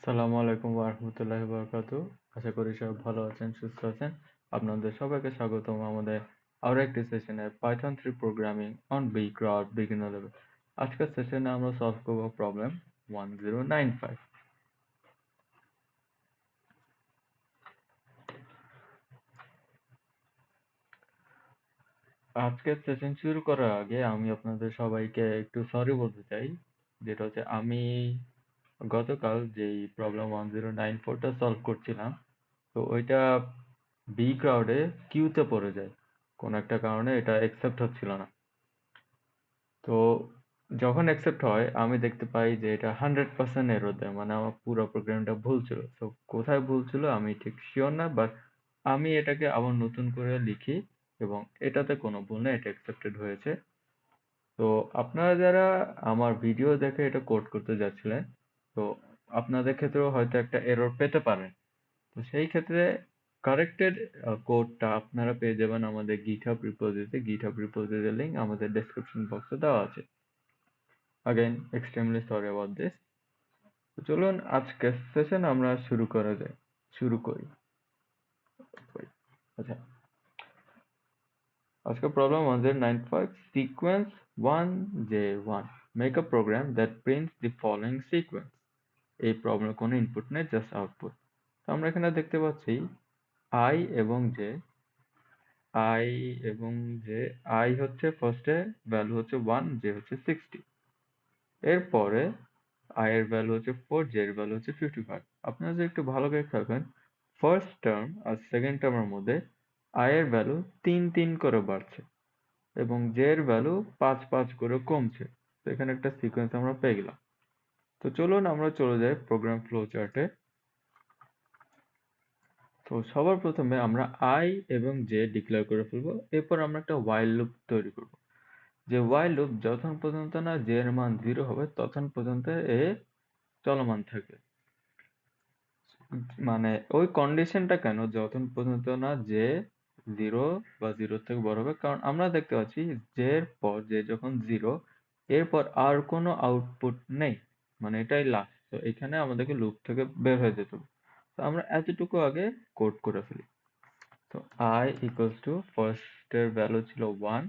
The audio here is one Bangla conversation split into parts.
আসসালামু আলাইকুম ওয়া রাহমাতুল্লাহি ওয়া বারাকাতুহু। আশা করি সবাই ভালো আছেন, সুস্থ আছেন। আপনাদের সবাইকে স্বাগতম আমাদের আরো একটি সেশনে Python 3 programming on Beecrowd beginner level। আজকের সেশনে আমরা সলভ করব প্রবলেম 1095। আজকের সেশন শুরু করার আগে আমি আপনাদের সবাইকে একটু সরি বলতে চাই। যেটা হচ্ছে আমি গতকাল যেই প্রবলেম 1094টা সলভ করছিলাম, তো ওইটা বি ক্রাউডে কিউতে পড়ে যায়। কোনো একটা কারণে এটা অ্যাকসেপ্ট হচ্ছিল না। তো যখন অ্যাকসেপ্ট হয় আমি দেখতে পাই যে এটা 100% এরর দেয়, মানে আমার পুরো প্রোগ্রামটা ভুল ছিল। তো কোথায় ভুল ছিল আমি ঠিক শিওর না, বাট আমি এটাকে আবার নতুন করে লিখি এবং এটাতে কোনো ভুল নেই, এটা অ্যাকসেপ্টেড হয়েছে। তো আপনারা যারা আমার ভিডিও দেখে এটা কোড করতে যাচ্ছিলেন, তো আপনাদের ক্ষেত্রেও হয়তো একটা এরর পেতে পারেন। তো সেই ক্ষেত্রে কারেক্টেড কোডটা আপনারা পেয়ে যাবেন আমাদের গিটহাব রিপোজিতে। গিটহাব রিপোজিটের লিংক আমাদের ডেসক্রিপশন বক্সে দেওয়া আছে। Again, extremely sorry about this. তো চলুন আজকের সেশন আমরা শুরু করি। আচ্ছা, আজকে problem 1095 sequence 1J1 make a program that prints the following sequence। এই প্রবলেম কোনো ইনপুট নেই, জাস্ট আউটপুট। তো আমরা এখানে দেখতে পাচ্ছি i এবং j, i এবং j, i হচ্ছে ফার্স্টে ভ্যালু হচ্ছে 1, j হচ্ছে 60। এরপরে i এর ভ্যালু হচ্ছে 4, j এর ভ্যালু হচ্ছে 55। আপনারা যদি একটু ভালো করে খেয়াল করেন, ফার্স্ট টার্ম আর সেকেন্ড টার্মের মধ্যে i এর ভ্যালু 3 করে বাড়ছে এবং j এর ভ্যালু 5 করে কমছে। তো এখানে একটা সিকোয়েন্স আমরা পেয়ে গেলাম। তো চলুন আমরা চলে যাই প্রোগ্রাম ফ্লো চার্টে। তো সবার প্রথমে আমরা i এবং j ডিক্লেয়ার করে ফেলবো। এরপর আমরা একটা while লুপ তৈরি করব। যে while লুপ যতক্ষণ পর্যন্ত না j এর মান 0 হবে ততক্ষণ পর্যন্ত এ চলমান থাকে। মানে ওই কন্ডিশনটা কেন, যতক্ষণ পর্যন্ত না যে 0 বা 0 থেকে বড় হবে, কারণ আমরা দেখতে পাচ্ছি যে এর পর যে যখন 0, এরপর আর কোনো আউটপুট নেই, মানে এটাই লাস্ট। তো এখানে আমাদেরকে লুপ থেকে বের হয়ে যেতে হবে। তো আমরা এতটুকু আগে কোড করে ফেলি। তো i ইকুয়ালস টু ফার্স্টের ভ্যালু ছিল 1,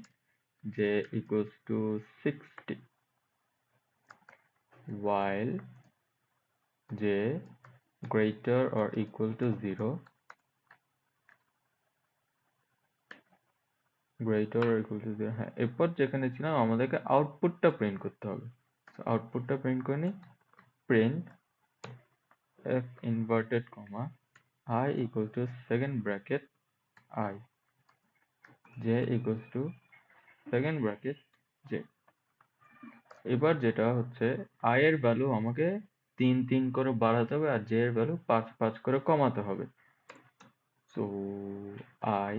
j equals to 60, while j greater or equal to 0, greater or equal to 0, হ্যাঁ। এরপর যেখানে ছিলাম আমাদেরকে আউটপুটটা প্রিন্ট করতে হবে। তো আউটপুটটা প্রিন্ট করে নিই। Print f inverted comma I equal to second bracket I, j equals to second bracket j। এবার যেটা হচ্ছে i এর ভ্যালু আমাকে 3 করে বাড়াতে হবে আর j এর ভ্যালু 5 করে কমাতে হবে। So I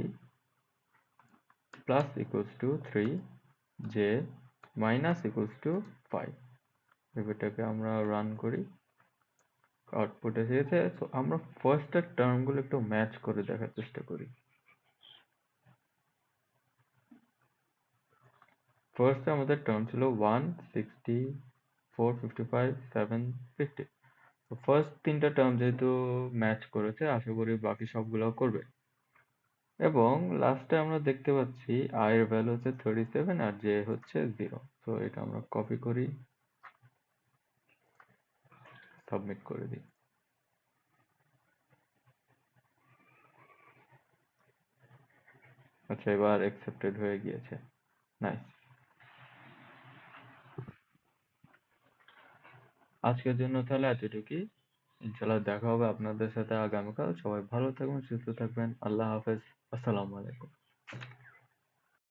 plus equals to 3, j minus equals to 5। এটাকে আমরা রান করি, আউটপুট এসেছে। তো আমরা ফার্স্টের টার্মগুলো একটু ম্যাচ করে দেখার চেষ্টা করি। ফার্স্টে আমাদের টার্ম ছিল 1, 60, 4, 55, 7, 50। তো ফার্স্ট তিনটা টার্ম যেহেতু ম্যাচ করেছে, আশা করি বাকি সবগুলো করবে। এবং লাস্টে আমরা দেখতে পাচ্ছি i এর ভ্যালু হচ্ছে 37 আর j হচ্ছে 0। তো এটা আমরা কপি করি, সাবমিট করে দিই। আচ্ছা, এবার অ্যাকসেপ্টেড হয়ে গিয়েছে। নাইস। আজকের জন্য তাহলে এতটুকুই। ইনশাল্লাহ দেখা হবে আপনাদের সাথে আগামীকাল। সবাই ভালো থাকবেন, সুস্থ থাকবেন। আল্লাহ হাফেজ। আসসালামু আলাইকুম।